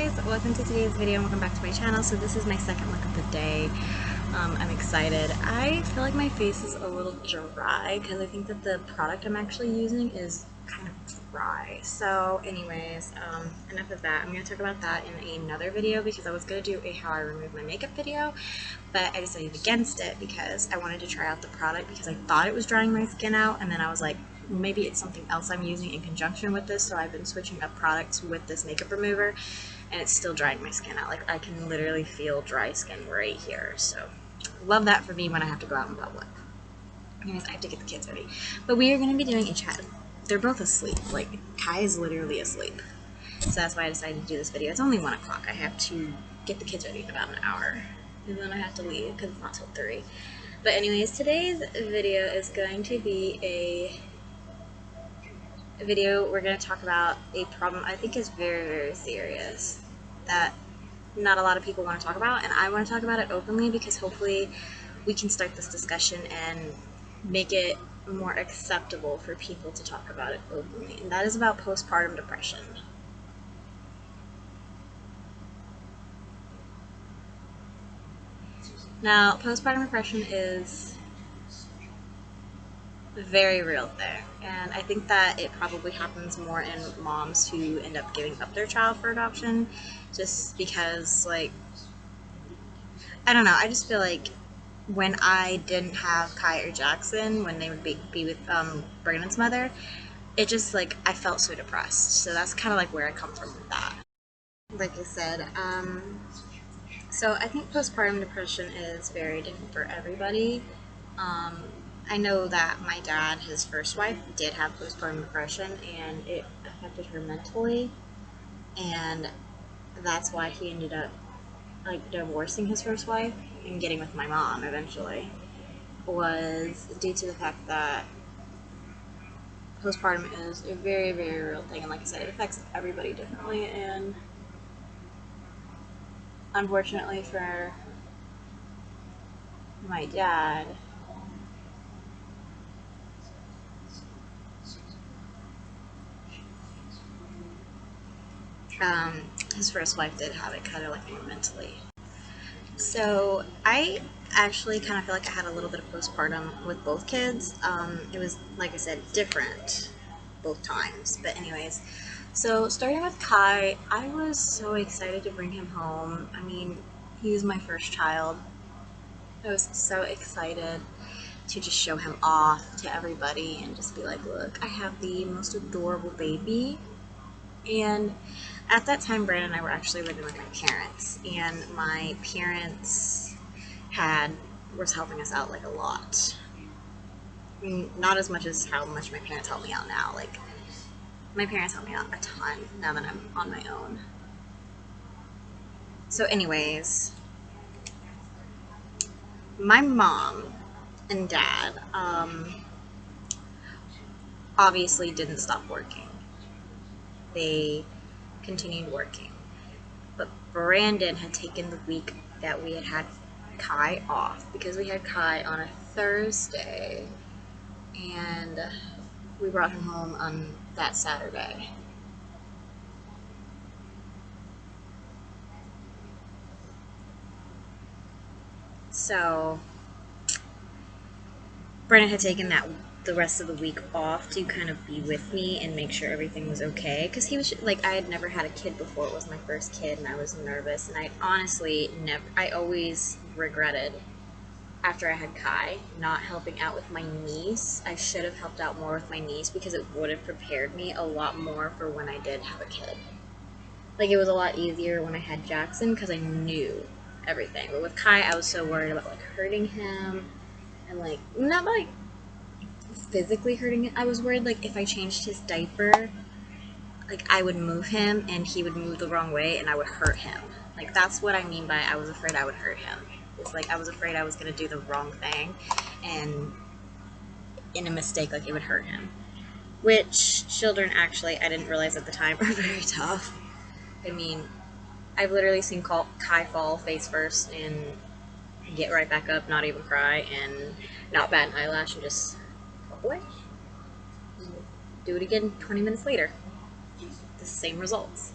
guys, welcome to today's video and welcome back to my channel. So this is my second look of the day. I'm excited. I feel like my face is a little dry because I think that the product I'm actually using is kind of dry. So anyways, enough of that. I'm going to talk about that in another video because I was going to do a how I remove my makeup video, but I decided against it because I wanted to try out the product because I thought it was drying my skin out, and then I was like, maybe it's something else I'm using in conjunction with this. So I've been switching up products with this makeup remover and it's still drying my skin out. Like, I can literally feel dry skin right here. So love that for me when I have to go out in public. Anyways, I have to get the kids ready, but we are going to be doing a chat. They're both asleep. Like, Kai is literally asleep, so that's why I decided to do this video. It's only 1 o'clock. I have to get the kids ready in about an hour, and then I have to leave because it's not till 3. But anyways, today's video is going to be a video. We're going to talk about a problem I think is very, very serious that not a lot of people want to talk about, and I want to talk about it openly because hopefully we can start this discussion and make it more acceptable for people to talk about it openly, and that is about postpartum depression. Now, postpartum depression is a very real thing, and I think that it probably happens more in moms who end up giving up their child for adoption, just because, like, I don't know, I just feel like when I didn't have Kai or Jackson, when they would be with Brandon's mother, it just, like, I felt so depressed. So that's kind of like where I come from with that. Like I said, so I think postpartum depression is very different for everybody. I know that my dad, his first wife, did have postpartum depression, and it affected her mentally, and that's why he ended up, like, divorcing his first wife and getting with my mom eventually, was due to the fact that postpartum is a very, very real thing, and like I said, it affects everybody differently. And unfortunately for my dad, his first wife did have it kind of like more mentally. So I actually kind of feel like I had a little bit of postpartum with both kids. It was, like I said, different both times. But anyways, so starting with Kai, I was so excited to bring him home. I mean, he was my first child. I was so excited to just show him off to everybody and just be like, look, I have the most adorable baby. And at that time, Brandon and I were actually living with my parents, and my parents was helping us out, like, a lot. I mean, not as much as how much my parents help me out now. Like, my parents help me out a ton now that I'm on my own. So anyways, my mom and dad obviously didn't stop working. They continued working. But Brandon had taken the week that we had Kai off because we had Kai on a Thursday, and we brought him home on that Saturday. So Brandon had taken the rest of the week off to kind of be with me and make sure everything was okay, because he was like, I had never had a kid before. It was my first kid, and I was nervous, and I honestly I always regretted, after I had Kai, not helping out with my niece. I should have helped out more with my niece because it would have prepared me a lot more for when I did have a kid. Like, it was a lot easier when I had Jackson because I knew everything, but with Kai I was so worried about, like, hurting him, and, like, not like physically hurting it. I was worried, like, if I changed his diaper, like, I would move him and he would move the wrong way and I would hurt him. Like, that's what I mean by I was afraid I would hurt him. It's like I was afraid I was going to do the wrong thing, and in a mistake, like, it would hurt him. Which children, actually, I didn't realize at the time, are very tough. I mean, I've literally seen Kai fall face first and get right back up, not even cry, and not bat an eyelash, and just walk away. Do it again 20 minutes later. The same results.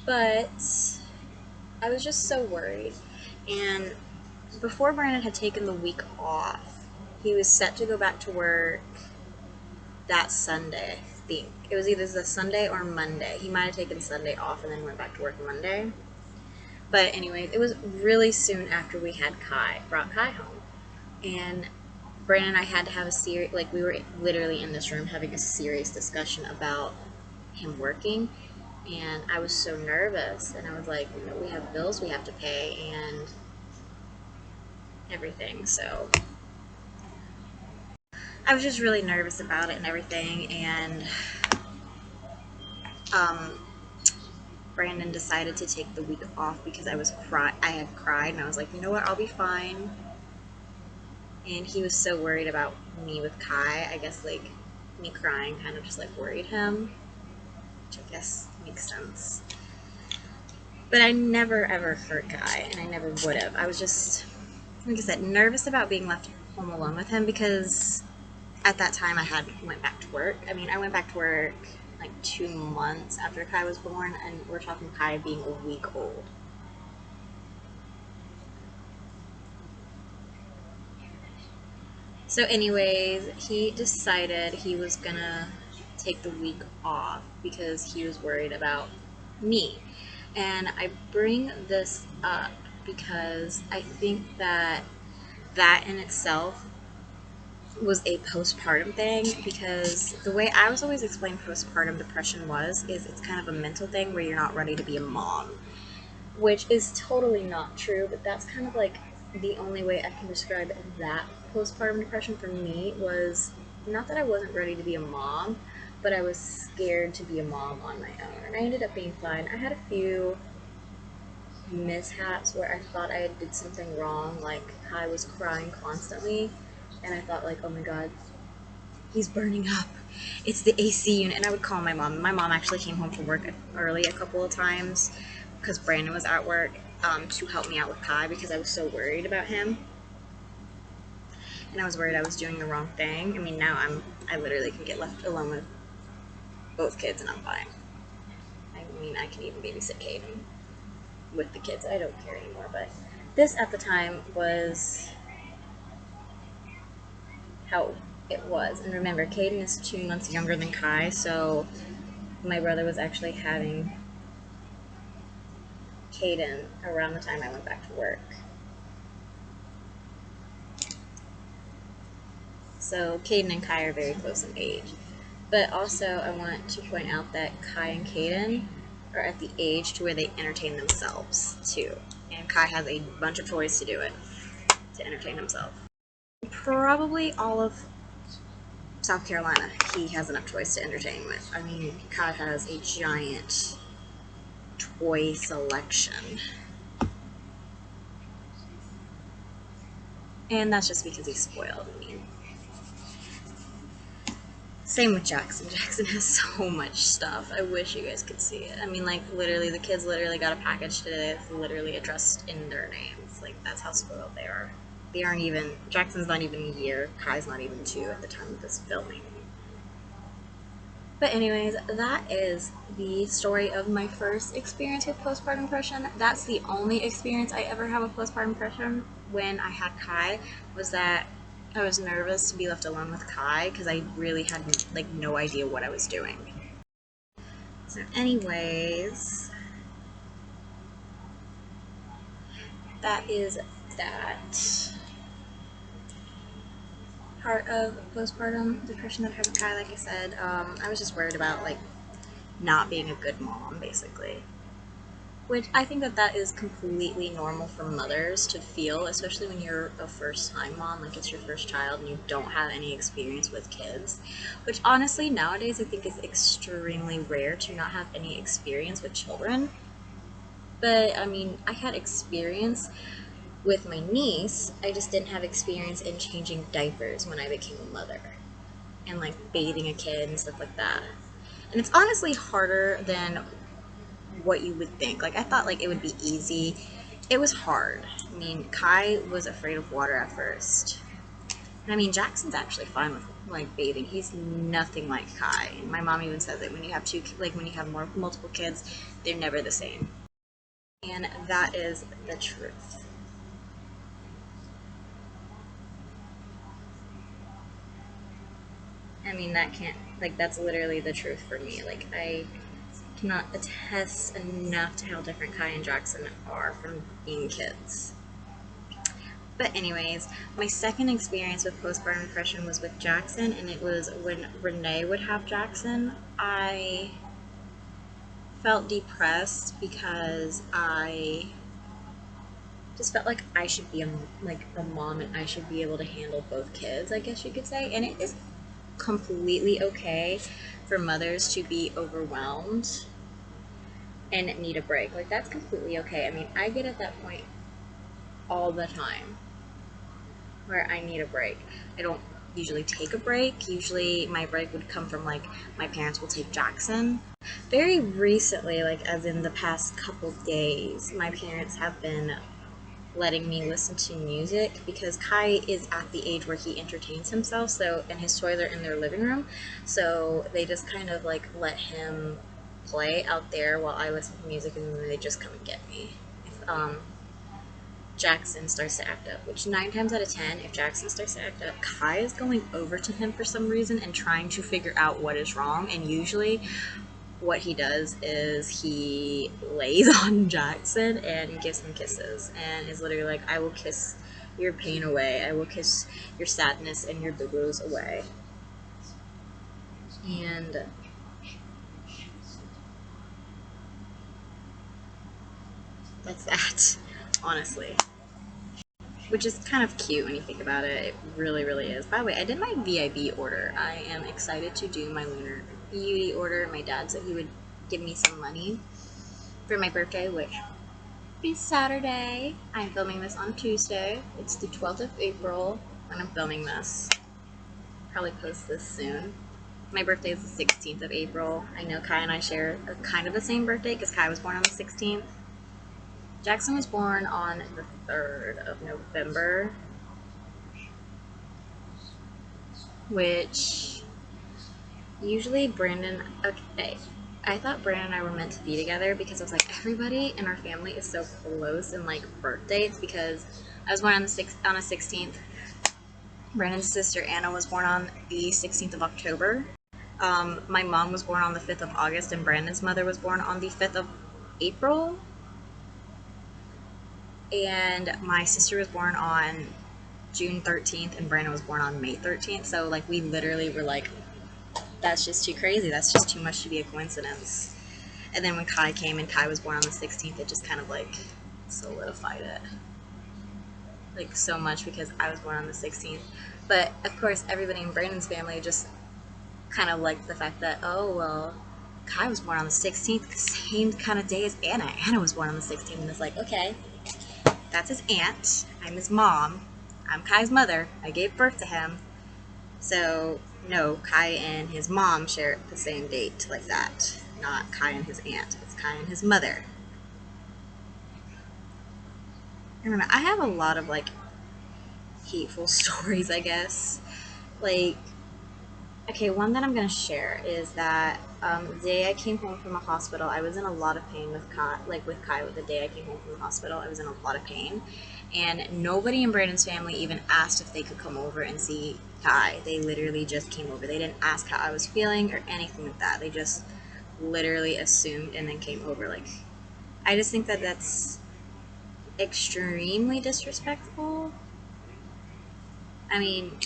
But I was just so worried. And before Brandon had taken the week off, he was set to go back to work that Sunday, I think. It was either the Sunday or Monday. He might have taken Sunday off and then went back to work Monday. But anyway, it was really soon after we had brought Kai home. And Brandon and I had to have a serious, like, we were literally in this room having a serious discussion about him working. And I was so nervous. And I was like, you know, we have bills we have to pay and everything. So I was just really nervous about it and everything. And um, Brandon decided to take the week off because I had cried, and I was like, you know what, I'll be fine. And he was so worried about me with Kai. I guess like me crying kind of just like worried him, which I guess makes sense. But I never ever hurt Kai, and I never would have. I was just, like I said, nervous about being left home alone with him because at that time I went back to work. I mean, I went back to work like 2 months after Kai was born, and we're talking Kai being a week old. So, anyways, he decided he was gonna take the week off because he was worried about me. And I bring this up because I think that in itself was a postpartum thing, because the way I was always explained postpartum depression is it's kind of a mental thing where you're not ready to be a mom, which is totally not true, but that's kind of like the only way I can describe that postpartum depression for me. Was not that I wasn't ready to be a mom, but I was scared to be a mom on my own. And I ended up being fine. I had a few mishaps where I thought I did something wrong, like I was crying constantly, and I thought like, oh my god, he's burning up. It's the AC unit. And I would call my mom. My mom actually came home from work early a couple of times because Brandon was at work, to help me out with Kai because I was so worried about him. And I was worried I was doing the wrong thing. I mean, now I literally can get left alone with both kids and I'm fine. I mean, I can even babysit Caden with the kids. I don't care anymore. But this at the time was how it was. And remember, Caden is 2 months younger than Kai, so my brother was actually having Caden around the time I went back to work. So Caden and Kai are very close in age. But also, I want to point out that Kai and Caden are at the age to where they entertain themselves too. And Kai has a bunch of toys to do it, to entertain himself. Probably all of South Carolina, he has enough toys to entertain with. I mean, Kai has a giant toy selection. And that's just because he's spoiled. I mean, same with Jackson. Jackson has so much stuff. I wish you guys could see it. I mean, like, literally, the kids literally got a package today that's literally addressed in their names. Like, that's how spoiled they are. They aren't even, Jackson's not even a year, Kai's not even 2 at the time of this filming. But anyways, that is the story of my first experience with postpartum depression. That's the only experience I ever had with postpartum depression when I had Kai, was that I was nervous to be left alone with Kai because I really had like no idea what I was doing. So anyways, that is that part of postpartum depression that I had with Kai. Like I said, I was just worried about like not being a good mom, basically. Which I think that is completely normal for mothers to feel, especially when you're a first-time mom, like it's your first child and you don't have any experience with kids. Which honestly, nowadays I think is extremely rare to not have any experience with children. But I mean, I had experience with my niece, I just didn't have experience in changing diapers when I became a mother. And like bathing a kid and stuff like that. And it's honestly harder than what you would think. Like, I thought like it would be easy. It was hard. I mean, Kai was afraid of water at first. And I mean, Jackson's actually fine with like bathing. He's nothing like Kai. And my mom even says that when you have when you have multiple kids, they're never the same. And that is the truth. I mean, that's literally the truth for me. Like, I cannot attest enough to how different Kai and Jackson are from being kids. But anyways, my second experience with postpartum depression was with Jackson, and it was when Renee would have Jackson. I felt depressed because I just felt like I should be a mom, and I should be able to handle both kids, I guess you could say. And it is completely okay for mothers to be overwhelmed and need a break. Like, that's completely okay. I mean, I get at that point all the time where I need a break. I don't usually take a break. Usually my break would come from, like, my parents will take Jackson. Very recently, like as in the past couple days, my parents have been letting me listen to music because Kai is at the age where he entertains himself, so, and his toys are in their living room, so they just kind of like let him play out there while I listen to music, and then they just come and get me if Jackson starts to act up, which 9 times out of 10, if Jackson starts to act up, Kai is going over to him for some reason and trying to figure out what is wrong, and usually what he does is he lays on Jackson and gives him kisses and is literally like, I will kiss your pain away. I will kiss your sadness and your boo-boos away. And that's that, honestly. Which is kind of cute when you think about it. It really, really is. By the way, I did my VIB order. I am excited to do my Lunar Beauty order. My dad said he would give me some money for my birthday, which is Saturday. I'm filming this on Tuesday. It's the 12th of April when I'm filming this. Probably post this soon. My birthday is the 16th of April. I know Kai and I share kind of the same birthday because Kai was born on the 16th. Jackson was born on the 3rd of November, which usually okay, I thought Brandon and I were meant to be together because I was like, everybody in our family is so close in like birth dates, because I was born on the 16th. Brandon's sister Anna was born on the 16th of October. My mom was born on the 5th of August, and Brandon's mother was born on the 5th of April. And my sister was born on June 13th, and Brandon was born on May 13th. So, like, we literally were like, that's just too crazy. That's just too much to be a coincidence. And then when Kai came and Kai was born on the 16th, it just kind of, like, solidified it. Like, so much because I was born on the 16th. But, of course, everybody in Brandon's family just kind of liked the fact that, oh, well, Kai was born on the 16th, the same kind of day as Anna. Anna was born on the 16th, and it's like, okay, that's his aunt. I'm his mom. I'm Kai's mother. I gave birth to him. So, no, Kai and his mom share the same date like that. Not Kai and his aunt. It's Kai and his mother. I don't know. I have a lot of, like, hateful stories, I guess. Like, okay, one that I'm going to share is that the day I came home from the hospital, I was in a lot of pain with Kai. The day I came home from the hospital, I was in a lot of pain. And nobody in Brandon's family even asked if they could come over and see Kai. They literally just came over. They didn't ask how I was feeling or anything like that. They just literally assumed and then came over. Like, I just think that that's extremely disrespectful. I mean,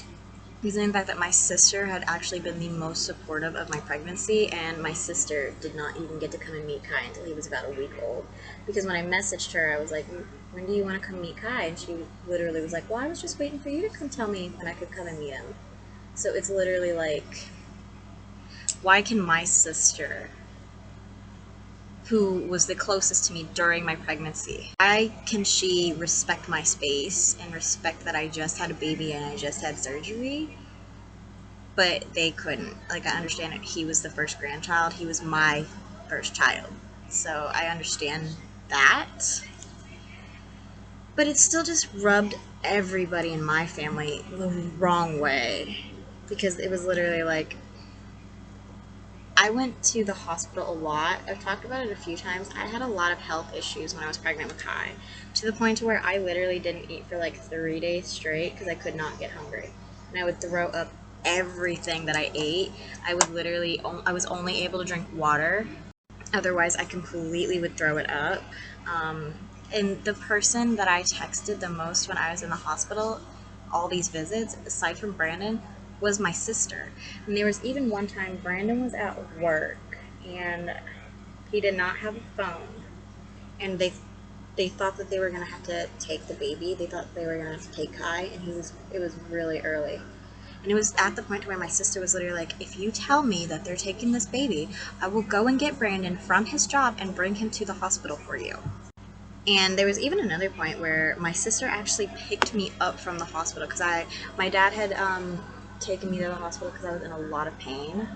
considering the fact that my sister had actually been the most supportive of my pregnancy, and my sister did not even get to come and meet Kai until he was about a week old. Because when I messaged her, I was like, when do you want to come meet Kai? And she literally was like, well, I was just waiting for you to come tell me when I could come and meet him. So it's literally like, why can my sister, who was the closest to me during my pregnancy, why can she respect my space and respect that I just had a baby and I just had surgery? But they couldn't. Like, I understand it. He was the first grandchild. He was my first child. So I understand that. But it still just rubbed everybody in my family the wrong way. because it was literally like, I went to the hospital a lot. I've talked about it a few times. I had a lot of health issues when I was pregnant with Kai, to the point to where I literally didn't eat for like 3 days straight because I could not get hungry. And I would throw up everything that I ate. I would literally, I was only able to drink water. Otherwise, I completely would throw it up. Um, and the person that I texted the most when I was in the hospital, all these visits, aside from Brandon, was my sister. And there was even one time Brandon was at work and he did not have a phone. And they thought that they were gonna have to take the baby. They thought they were gonna have to take Kai, and it was really early. And it was at the point where my sister was literally like, if you tell me that they're taking this baby, I will go and get Brandon from his job and bring him to the hospital for you. And there was even another point where my sister actually picked me up from the hospital because my dad had taken me to the hospital because I was in a lot of pain.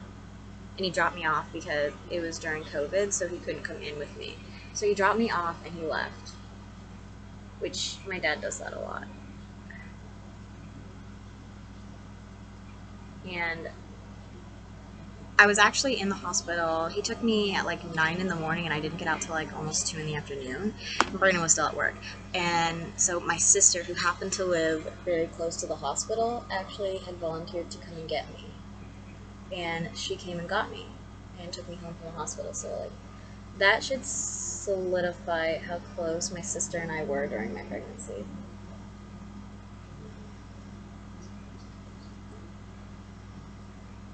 And he dropped me off because it was during COVID, so he couldn't come in with me. So he dropped me off and he left, which my dad does that a lot. And I was actually in the hospital. He took me at like 9 in the morning, and I didn't get out till like almost 2 in the afternoon. And Brandon was still at work. And so my sister, who happened to live very close to the hospital, actually had volunteered to come and get me. And she came and got me and took me home from the hospital. So like that should solidify how close my sister and I were during my pregnancy.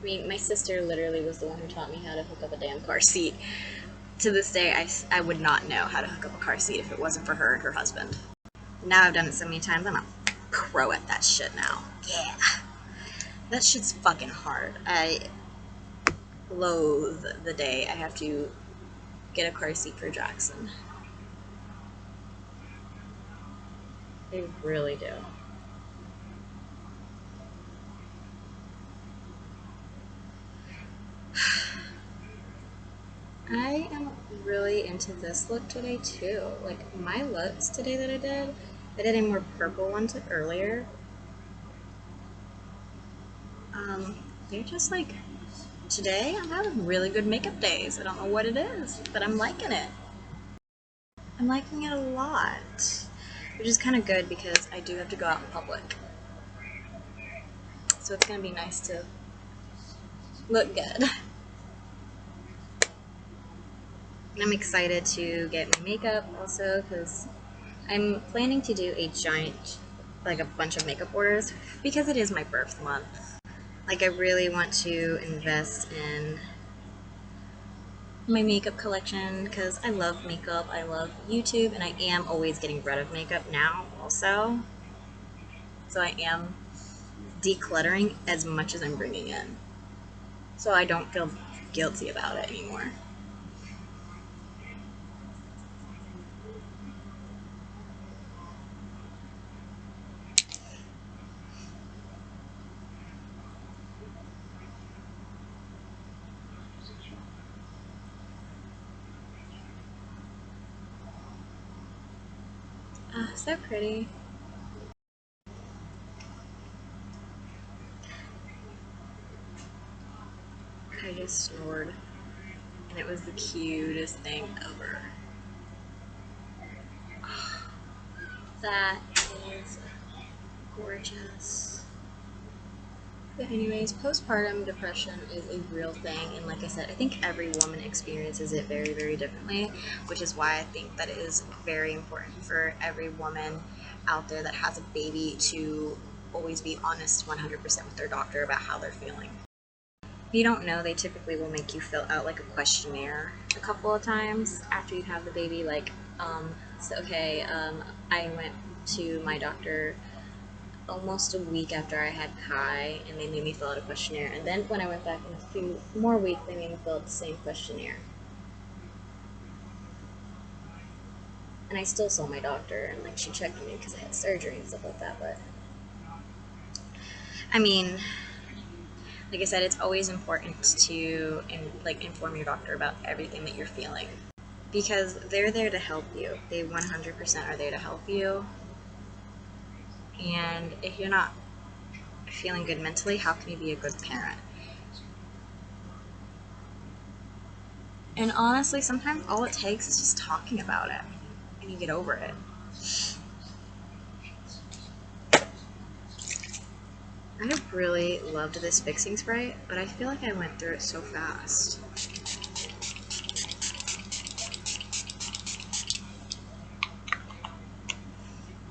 I mean, my sister literally was the one who taught me how to hook up a damn car seat. To this day, I would not know how to hook up a car seat if it wasn't for her and her husband. Now I've done it so many times, I'm a pro at that shit now. Yeah. That shit's fucking hard. I loathe the day I have to get a car seat for Jackson. I really do. I am really into this look today too. Like my looks today that I did a more purple one earlier. They're just like, today I'm having really good makeup days. I don't know what it is, but I'm liking it. I'm liking it a lot, which is kind of good because I do have to go out in public. So it's gonna be nice to look good. And I'm excited to get my makeup also because I'm planning to do a giant, like a bunch of makeup orders because it is my birth month. Like I really want to invest in my makeup collection because I love makeup, I love YouTube, and I am always getting rid of makeup now also. So I am decluttering as much as I'm bringing in. So I don't feel guilty about it anymore. So pretty. I just snored, and it was the cutest thing ever. That is gorgeous. But anyways, postpartum depression is a real thing, and like I said, I think every woman experiences it very, very differently, which is why I think that it is very important for every woman out there that has a baby to always be honest 100% with their doctor about how they're feeling. If you don't know, they typically will make you fill out like a questionnaire a couple of times after you have the baby. Like, I went to my doctor almost a week after I had Kai, and they made me fill out a questionnaire. And then when I went back in a few more weeks, they made me fill out the same questionnaire. And I still saw my doctor, and like she checked me because I had surgery and stuff like that. But I mean, like I said, it's always important to inform your doctor about everything that you're feeling because they're there to help you. They 100% are there to help you. And if you're not feeling good mentally, how can you be a good parent? And honestly, sometimes all it takes is just talking about it, and you get over it. I have really loved this fixing spray, but I feel like I went through it so fast.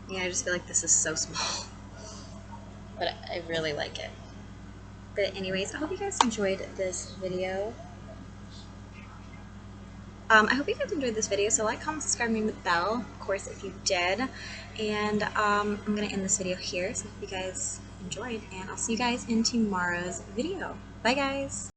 Yeah, I just feel like this is so small. But I really like it. But anyways, I hope you guys enjoyed this video. I hope you guys enjoyed this video, so like, comment, subscribe, ring the bell, of course, if you did. And I'm going to end this video here, so I hope you guys enjoyed, and I'll see you guys in tomorrow's video. Bye, guys!